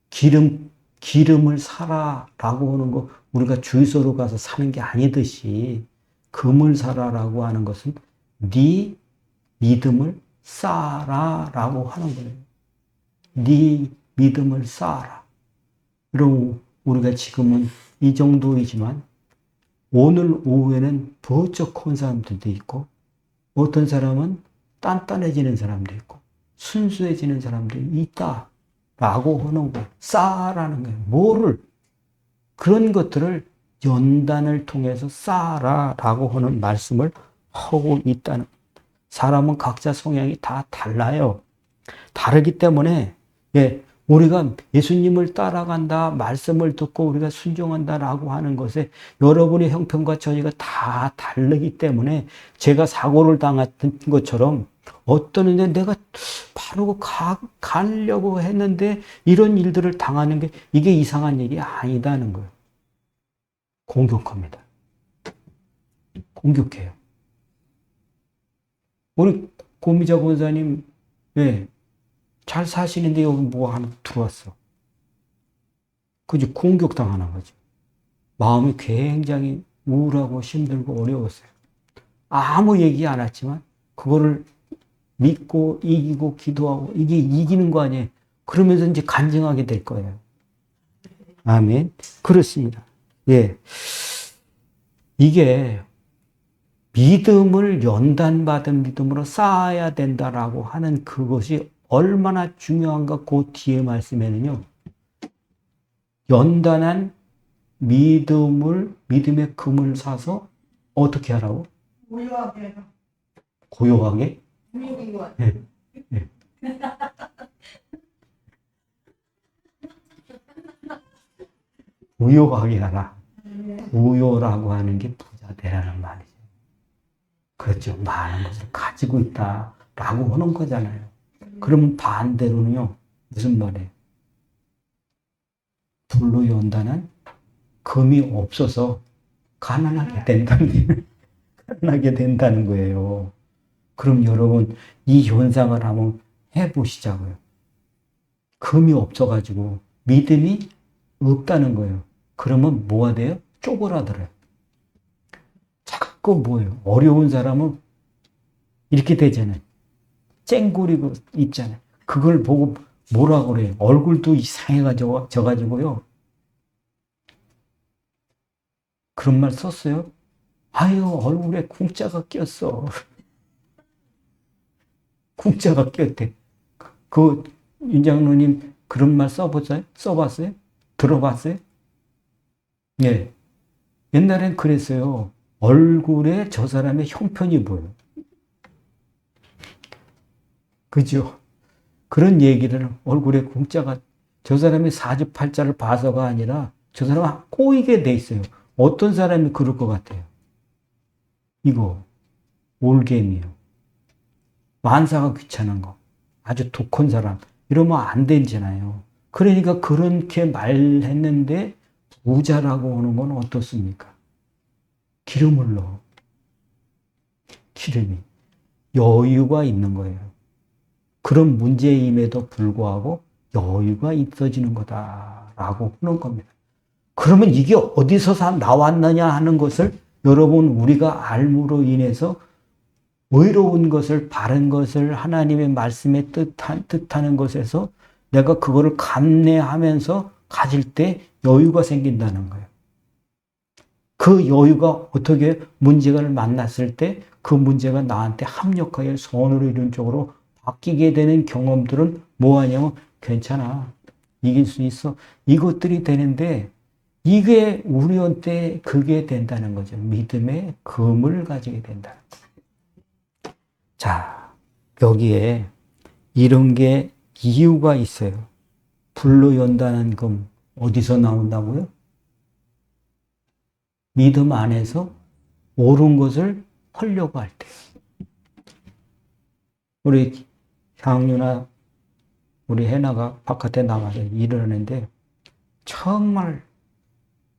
기름을 사라라고 하는 거 우리가 주유소로 가서 사는 게 아니듯이 금을 사라라고 하는 것은 네 믿음을 쌓아라라고 하는 거예요. 네 믿음을 쌓아라. 그럼 우리가 지금은 이 정도이지만 오늘 오후에는 부쩍 큰 사람들도 있고 어떤 사람은 단단해지는 사람도 있고 순수해지는 사람도 있다라고 하는 거 쌓아라는 거예요. 뭐를 그런 것들을 연단을 통해서 쌓아라라고 하는 말씀을 하고 있다는 사람은 각자 성향이 다 달라요. 다르기 때문에 우리가 예수님을 따라간다, 말씀을 듣고 우리가 순종한다라고 하는 것에 여러분의 형편과 저희가 다 다르기 때문에 제가 사고를 당했던 것처럼 어떤 데 내가 바로 가려고 했는데 이런 일들을 당하는 게 이게 이상한 일이 아니다는 거예요. 공격합니다. 공격해요. 우리 고미자 권사님, 잘 사시는데 여기 뭐 하나 들어왔어. 그지? 공격당하는 거지. 마음이 굉장히 우울하고 힘들고 어려웠어요. 아무 얘기 안 했지만, 그거를 믿고 이기고 기도하고, 이게 이기는 거 아니에요. 그러면서 이제 간증하게 될 거예요. 아멘. 그렇습니다. 이게 믿음을 연단받은 믿음으로 쌓아야 된다라고 하는 그것이 얼마나 중요한가 그 뒤에 말씀에는요. 연단한 믿음의 금을 사서 어떻게 하라고? 고요하게. 고요하게? 네. 우요하게 하라. 우요라고 하는 게 부자 되라는 말이죠. 그렇죠. 많은 것을 가지고 있다라고 하는 거잖아요. 그러면 반대로는요. 무슨 말이에요? 불로 연단한 금이 없어서 가난하게 된다는 거예요. 그럼 여러분 이 현상을 한번 해보시자고요. 금이 없어가지고 믿음이 없다는 거예요. 그러면 뭐가 돼요? 쪼그라들어요. 자꾸 뭐예요? 어려운 사람은 이렇게 되잖아요. 쨍구리고 있잖아요. 그걸 보고 뭐라고 그래요? 얼굴도 이상해가지고요. 그런 말 썼어요? 아유, 얼굴에 궁자가 꼈어. 궁자가 꼈대. 윤 장로님 그런 말 써봤어요? 들어봤어요? 예. 옛날엔 그랬어요. 얼굴에 저 사람의 형편이 보여요. 그죠? 그런 얘기를 얼굴에 궁자가 저 사람이 사주팔자를 봐서가 아니라 저 사람은 꼬이게 돼 있어요. 어떤 사람이 그럴 것 같아요? 이거 올개미요. 만사가 귀찮은 거. 아주 독한 사람. 이러면 안 되잖아요. 그러니까 그렇게 말했는데 부자라고 하는 건 어떻습니까? 기름을 넣어. 기름이. 여유가 있는 거예요. 그런 문제임에도 불구하고 여유가 있어지는 거다라고 하는 겁니다. 그러면 이게 어디서 나왔느냐 하는 것을 여러분 우리가 알므로 인해서 의로운 것을 바른 것을 하나님의 말씀에 뜻하는 것에서 내가 그거를 감내하면서 가질 때 여유가 생긴다는 거예요. 그 여유가 어떻게 문제를 만났을 때 그 문제가 나한테 합력하여 선으로 이룬 쪽으로 바뀌게 되는 경험들은 뭐하냐면 괜찮아. 이길 수 있어. 이것들이 되는데 이게 우리한테 그게 된다는 거죠. 믿음의 금을 가지게 된다는 거예요. 자, 여기에 이런 게 이유가 있어요. 불로 연단한 금 어디서 나온다고요? 믿음 안에서 옳은 것을 하려고 할 때. 우리 향유나 우리 해나가 바깥에 나가서 일을 하는데 정말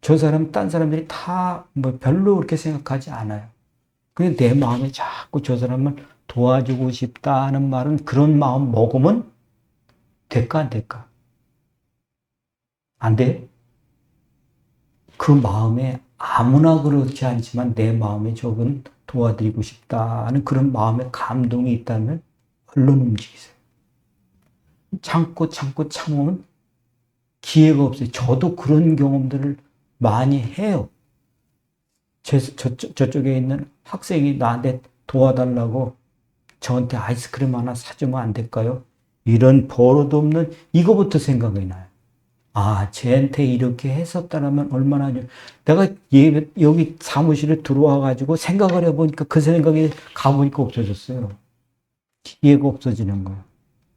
저 사람, 딴 사람들이 다 뭐 별로 그렇게 생각하지 않아요. 근데 내 마음에 자꾸 저 사람을 도와주고 싶다 하는 말은 그런 마음 먹으면 될까, 안 될까? 안 돼? 그 마음에 아무나 그렇지 않지만 내 마음에 조금 도와드리고 싶다 하는 그런 마음의 감동이 있다면 얼른 움직이세요. 참고 참으면 기회가 없어요. 저도 그런 경험들을 많이 해요. 저쪽에 있는 학생이 나한테 도와달라고 저한테 아이스크림 하나 사주면 안 될까요? 이런 버릇 없는 이거부터 생각이 나요. 아, 쟤한테 이렇게 했었다라면 얼마나 내가 여기 사무실에 들어와가지고 생각을 해보니까 그 생각이 가보니까 없어졌어요. 기회가 없어지는 거예요.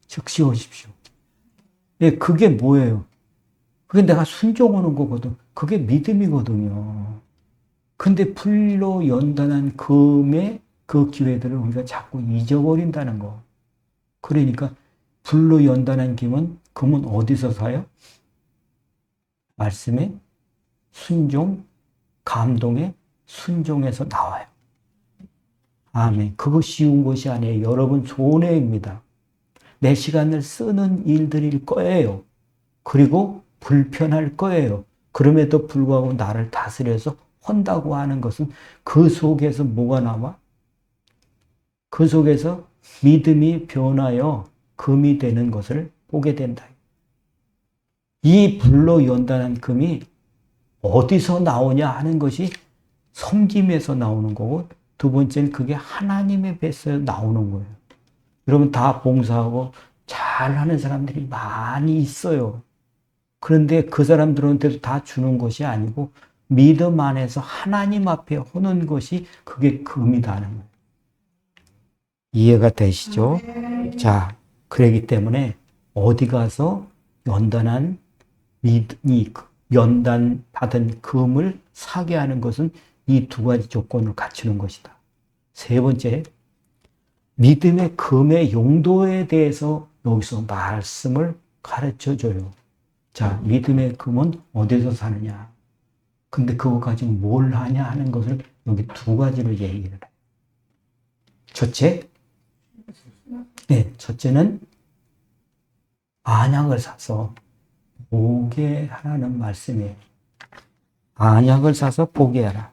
즉시 오십시오. 예, 그게 뭐예요? 그게 내가 순종하는 거거든. 그게 믿음이거든요. 근데 불로 연단한 금의 그 기회들을 우리가 자꾸 잊어버린다는 거. 그러니까 불로 연단한 금은 어디서 사요? 말씀에 순종, 감동의 순종에서 나와요. 아멘. 그거 쉬운 것이 아니에요. 여러분 손해입니다. 내 시간을 쓰는 일들일 거예요. 그리고 불편할 거예요. 그럼에도 불구하고 나를 다스려서 한다고 하는 것은 그 속에서 뭐가 나와? 그 속에서 믿음이 변하여 금이 되는 것을 보게 된다. 이 불로 연단한 금이 어디서 나오냐 하는 것이 섬김에서 나오는 거고, 두 번째는 그게 하나님의 배에서 나오는 거예요. 여러분 다 봉사하고 잘하는 사람들이 많이 있어요. 그런데 그 사람들한테도 다 주는 것이 아니고 믿음 안에서 하나님 앞에 하는 것이 그게 금이다는 거예요. 이해가 되시죠? 자, 그러기 때문에 어디 가서 연단 받은 금을 사게 하는 것은 이 두 가지 조건을 갖추는 것이다. 세 번째, 믿음의 금의 용도에 대해서 여기서 말씀을 가르쳐 줘요. 자, 믿음의 금은 어디서 사느냐? 근데 그거 가지고 뭘 하냐 하는 것을 여기 두 가지로 얘기를 해요. 첫째는 안약을 사서 보게 하라는 말씀이에요. 안약을 사서 보게 하라.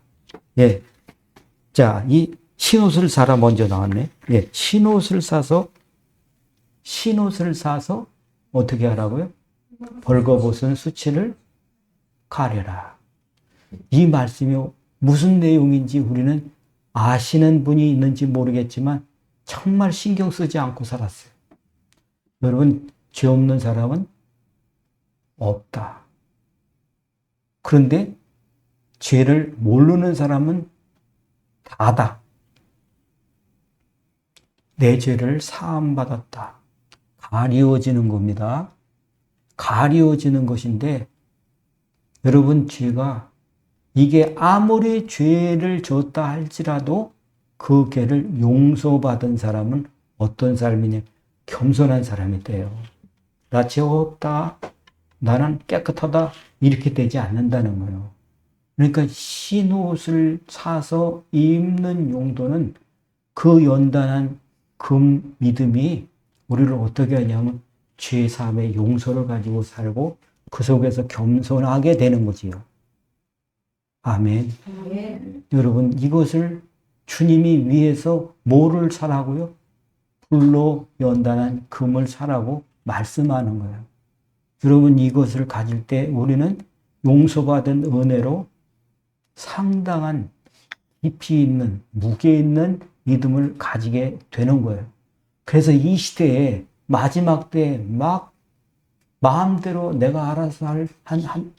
예. 자, 이 신옷을 사라 먼저 나왔네. 예. 신옷을 사서 어떻게 하라고요? 벌거벗은 수치를 가려라. 이 말씀이 무슨 내용인지 우리는 아시는 분이 있는지 모르겠지만 정말 신경 쓰지 않고 살았어요. 여러분, 죄 없는 사람은 없다. 그런데 죄를 모르는 사람은 다다. 내 죄를 사함받았다. 가리워지는 겁니다. 가리워지는 것인데 여러분 죄가 이게 아무리 죄를 졌다 할지라도 그 죄를 용서받은 사람은 어떤 삶이냐? 겸손한 사람이 돼요. 나 죄 없다. 나는 깨끗하다. 이렇게 되지 않는다는 거예요. 그러니까 신옷을 사서 입는 용도는 그 연단한 금 믿음이 우리를 어떻게 하냐면 죄 사함의 용서를 가지고 살고 그 속에서 겸손하게 되는 거지요. 아멘. 여러분 이것을 주님이 위해서 뭐를 사라고요? 불로 연단한 금을 사라고 말씀하는 거예요. 여러분 이것을 가질 때 우리는 용서받은 은혜로 상당한 깊이 있는 무게 있는 믿음을 가지게 되는 거예요. 그래서 이 시대에 마지막 때에 막 마음대로 내가 알아서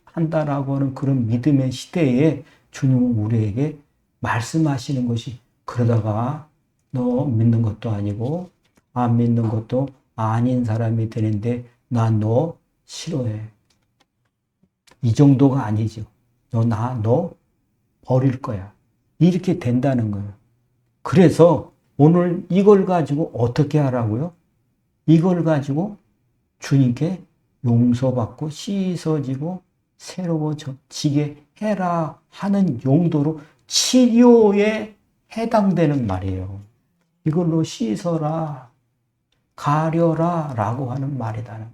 한다라고 하는 그런 믿음의 시대에 주님은 우리에게 말씀하시는 것이 그러다가 너 믿는 것도 아니고 안 믿는 것도 아닌 사람이 되는데 나 너 싫어해. 이 정도가 아니죠. 너 버릴 거야. 이렇게 된다는 거예요. 그래서 오늘 이걸 가지고 어떻게 하라고요? 이걸 가지고 주님께 용서받고 씻어지고 새로워지게 해라 하는 용도로 치료에 해당되는 말이에요. 이걸로 씻어라, 가려라 라고 하는 말이라는 거예요.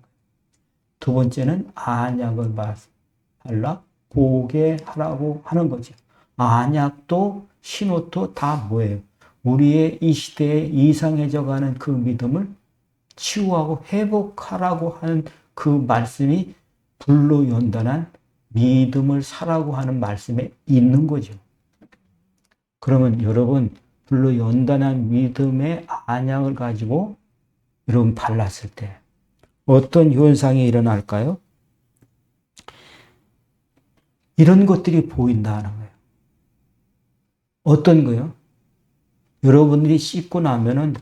두 번째는 안약을 발라 보게 하라고 하는 거죠. 안약도 신옷도 다 뭐예요? 우리의 이 시대에 이상해져가는 그 믿음을 치유하고 회복하라고 하는 그 말씀이 불로 연단한 믿음을 사라고 하는 말씀에 있는 거죠. 그러면 여러분 불로 연단한 믿음의 안약을 가지고 여러분 발랐을 때 어떤 현상이 일어날까요? 이런 것들이 보인다는 거예요. 어떤 거요? 여러분들이 씻고 나면은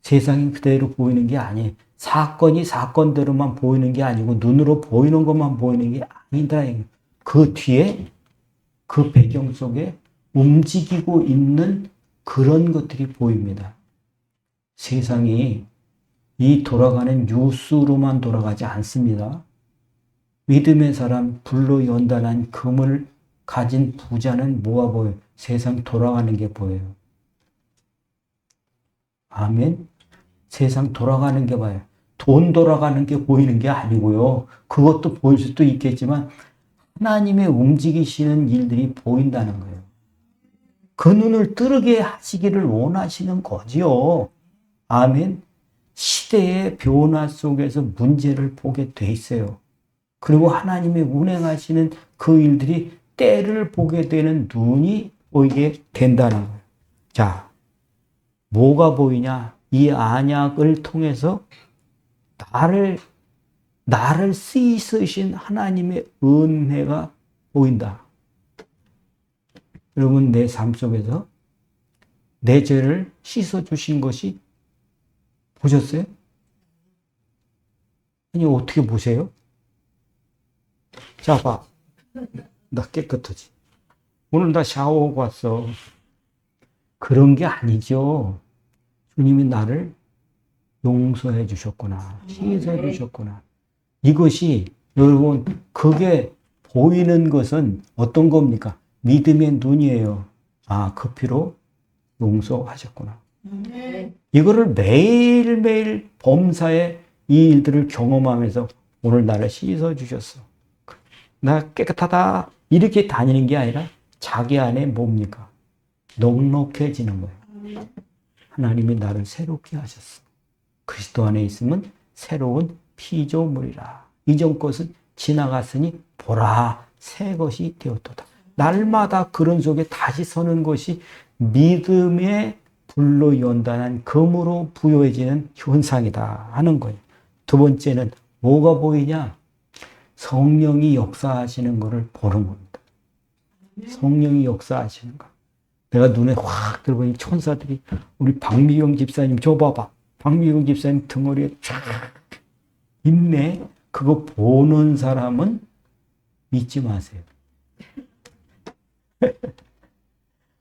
세상이 그대로 보이는 게 아니에요. 사건이 사건대로만 보이는 게 아니고 눈으로 보이는 것만 보이는 게 아니다. 그 뒤에 그 배경 속에 움직이고 있는 그런 것들이 보입니다. 세상이 이 돌아가는 뉴스로만 돌아가지 않습니다. 믿음의 사람, 불로 연단한 금을 가진 부자는 뭐가 보여요? 세상 돌아가는 게 보여요. 아멘. 세상 돌아가는 게 봐요. 돈 돌아가는 게 보이는 게 아니고요. 그것도 보일 수도 있겠지만 하나님의 움직이시는 일들이 보인다는 거예요. 그 눈을 뜨르게 하시기를 원하시는 거지요. 아멘. 시대의 변화 속에서 문제를 보게 돼 있어요. 그리고 하나님의 운행하시는 그 일들이 때를 보게 되는 눈이 보이게 된다는 거예요. 자, 뭐가 보이냐? 이 안약을 통해서 나를 쓰시신 하나님의 은혜가 보인다. 여러분, 내 삶 속에서 내 죄를 씻어주신 것이 보셨어요? 아니, 어떻게 보세요? 자, 봐. 나 깨끗하지. 오늘 나 샤워하고 왔어. 그런 게 아니죠. 주님이 나를 용서해 주셨구나. 씻어 주셨구나. 이것이 여러분 그게 보이는 것은 어떤 겁니까? 믿음의 눈이에요. 아, 그 피로 용서하셨구나. 이거를 매일매일 범사에 이 일들을 경험하면서 오늘 나를 씻어 주셨어. 나 깨끗하다. 이렇게 다니는 게 아니라 자기 안에 뭡니까? 넉넉해지는 거예요. 하나님이 나를 새롭게 하셨어. 그리스도 안에 있으면 새로운 피조물이라. 이전 것은 지나갔으니 보라 새 것이 되었도다. 날마다 그런 속에 다시 서는 것이 믿음의 불로 연단한 금으로 부여해지는 현상이다 하는 거예요. 두 번째는 뭐가 보이냐? 성령이 역사하시는 것을 보는 겁니다. 성령이 역사하시는 것. 내가 눈에 확 들어보니 천사들이 우리 박미경 집사님 저 봐봐. 박미경 집사님 등허리에 쫙 있네. 그거 보는 사람은 믿지 마세요.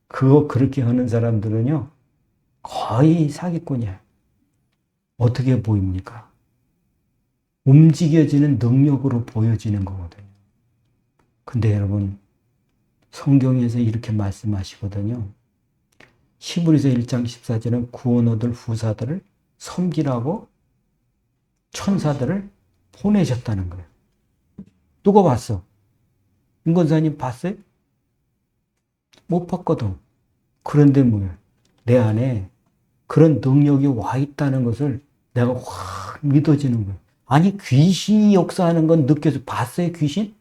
그거 그렇게 하는 사람들은요 거의 사기꾼이야. 어떻게 보입니까? 움직여지는 능력으로 보여지는 거거든요. 근데 여러분 성경에서 이렇게 말씀하시거든요. 히브리서 1장 14절은 구원 얻을 후사들을 섬기라고 천사들을 보내셨다는 거예요. 누가 봤어? 윤건사님 봤어요? 못 봤거든. 그런데 뭐예요? 내 안에 그런 능력이 와 있다는 것을 내가 확 믿어지는 거예요. 아니 귀신이 역사하는 건 느껴서 봤어요? 귀신?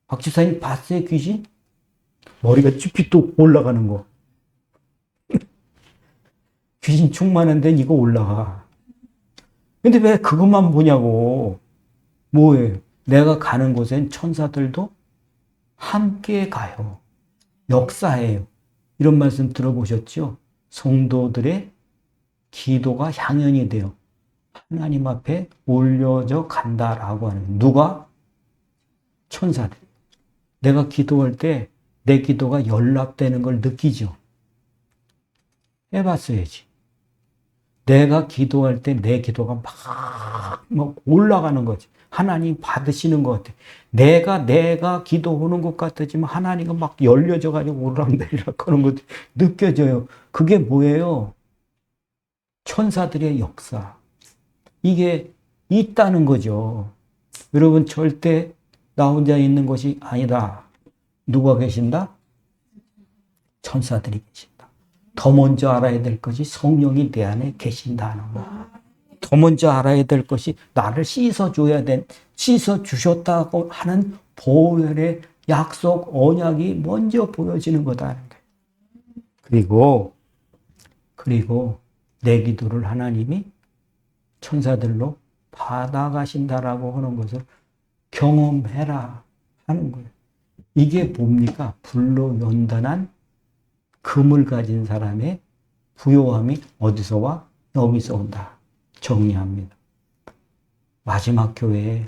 박 집사님 봤어요? 귀신? 머리가 쭈피 또 올라가는 거. 귀신 충만한 데는 이거 올라가. 근데 왜 그것만 보냐고. 뭐예요? 내가 가는 곳엔 천사들도 함께 가요. 역사해요. 이런 말씀 들어보셨죠? 성도들의 기도가 향연이 돼요. 하나님 앞에 올려져 간다라고 하는, 누가? 천사들. 내가 기도할 때 내 기도가 연락되는 걸 느끼죠. 해봤어야지. 내가 기도할 때 내 기도가 막 올라가는 거지. 하나님 받으시는 것 같아. 내가 기도하는 것 같지만 하나님은 막 열려져가지고 오르락내리락 하는 것도 느껴져요. 그게 뭐예요? 천사들의 역사. 이게 있다는 거죠. 여러분, 절대 나 혼자 있는 것이 아니다. 누가 계신다? 천사들이 계신다. 더 먼저 알아야 될 것이 성령이 내 안에 계신다는 거. 더 먼저 알아야 될 것이 나를 씻어주셨다고 하는 보혈의 약속, 언약이 먼저 보여지는 거다. 그리고 내 기도를 하나님이 천사들로 받아가신다라고 하는 것을 경험해라 하는 거예요. 이게 뭡니까? 불로 연단한 금을 가진 사람의 부요함이 어디서 와? 여기서 온다. 정리합니다. 마지막 교회에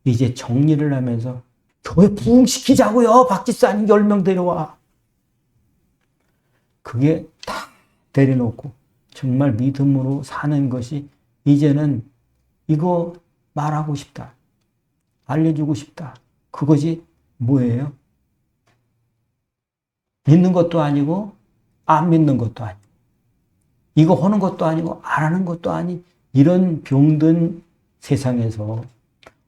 이제 정리를 하면서 교회 부흥시키자고요. 박지사님 10명 데려와. 그게 다 내려놓고 정말 믿음으로 사는 것이 이제는 이거 말하고 싶다. 알려주고 싶다. 그것이 뭐예요? 믿는 것도 아니고 안 믿는 것도 아니고 이거 하는 것도 아니고 안 하는 것도 아닌 이런 병든 세상에서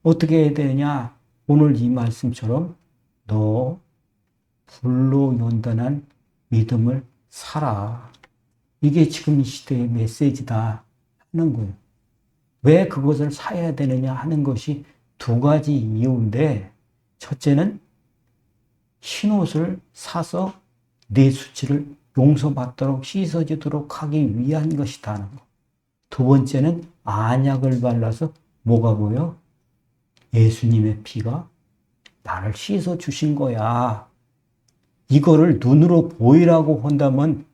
어떻게 해야 되느냐? 오늘 이 말씀처럼 너 불로 연단한 믿음을 살아. 이게 지금 이 시대의 메시지다 하는 거예요. 왜 그것을 사야 되느냐 하는 것이 두 가지 이유인데, 첫째는 흰옷을 사서 내 수치를 용서받도록 씻어지도록 하기 위한 것이다 하는 거. 두 번째는 안약을 발라서 뭐가 보여? 예수님의 피가 나를 씻어 주신 거야. 이거를 눈으로 보이라고 한다면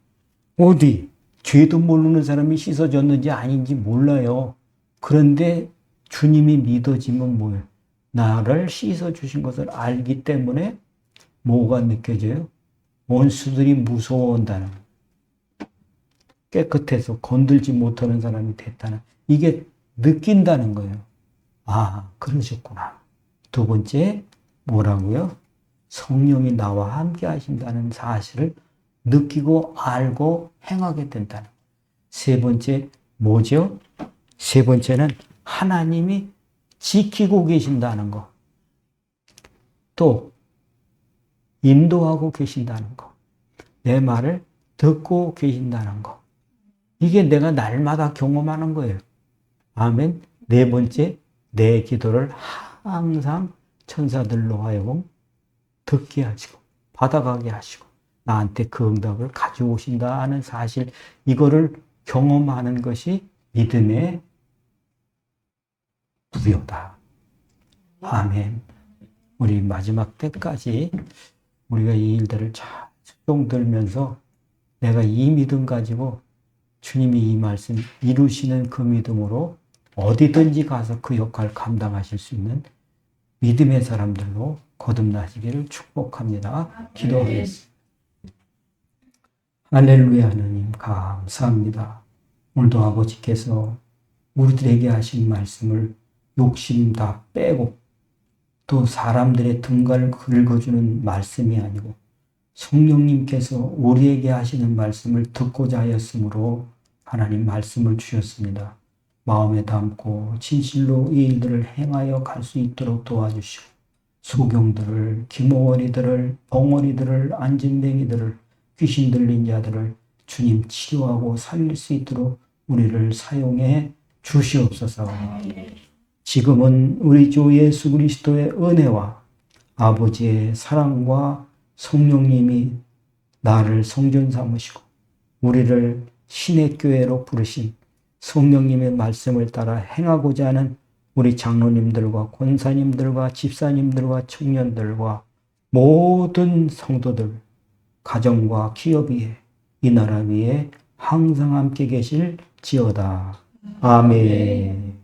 어디 죄도 모르는 사람이 씻어졌는지 아닌지 몰라요. 그런데 주님이 믿어지면 뭐예요? 나를 씻어 주신 것을 알기 때문에 뭐가 느껴져요? 원수들이 무서워한다는, 깨끗해서 건들지 못하는 사람이 됐다는, 이게 느낀다는 거예요. 아, 그러셨구나. 두 번째 뭐라고요? 성령이 나와 함께 하신다는 사실을 느끼고 알고 행하게 된다는. 세 번째 뭐죠? 세 번째는 하나님이 지키고 계신다는 거. 또 인도하고 계신다는 거. 내 말을 듣고 계신다는 거. 이게 내가 날마다 경험하는 거예요. 아멘. 네 번째, 내 기도를 항상 천사들로 하여금 듣게 하시고 받아가게 하시고 나한테 그 응답을 가져오신다 하는 사실, 이거를 경험하는 것이 믿음의 부여다. 아멘. 우리 마지막 때까지 우리가 이 일들을 잘 적용들면서 내가 이 믿음 가지고 주님이 이 말씀 이루시는 그 믿음으로 어디든지 가서 그 역할을 감당하실 수 있는 믿음의 사람들로 거듭나시기를 축복합니다. 기도하겠습니다. 할렐루야. 하나님 감사합니다. 오늘도 아버지께서 우리들에게 하신 말씀을 욕심 다 빼고 또 사람들의 등갈을 긁어주는 말씀이 아니고 성령님께서 우리에게 하시는 말씀을 듣고자 하였으므로 하나님 말씀을 주셨습니다. 마음에 담고 진실로 이 일들을 행하여 갈 수 있도록 도와주시고 소경들을, 기모어리들을, 벙어리들을, 안진뱅이들을, 귀신 들린 자들을 주님 치료하고 살릴 수 있도록 우리를 사용해 주시옵소서. 지금은 우리 주 예수 그리스도의 은혜와 아버지의 사랑과 성령님이 나를 성전 삼으시고 우리를 신의 교회로 부르신 성령님의 말씀을 따라 행하고자 하는 우리 장로님들과 권사님들과 집사님들과 청년들과 모든 성도들, 가정과 기업 위에, 이 나라 위에 항상 함께 계실지어다. 아멘.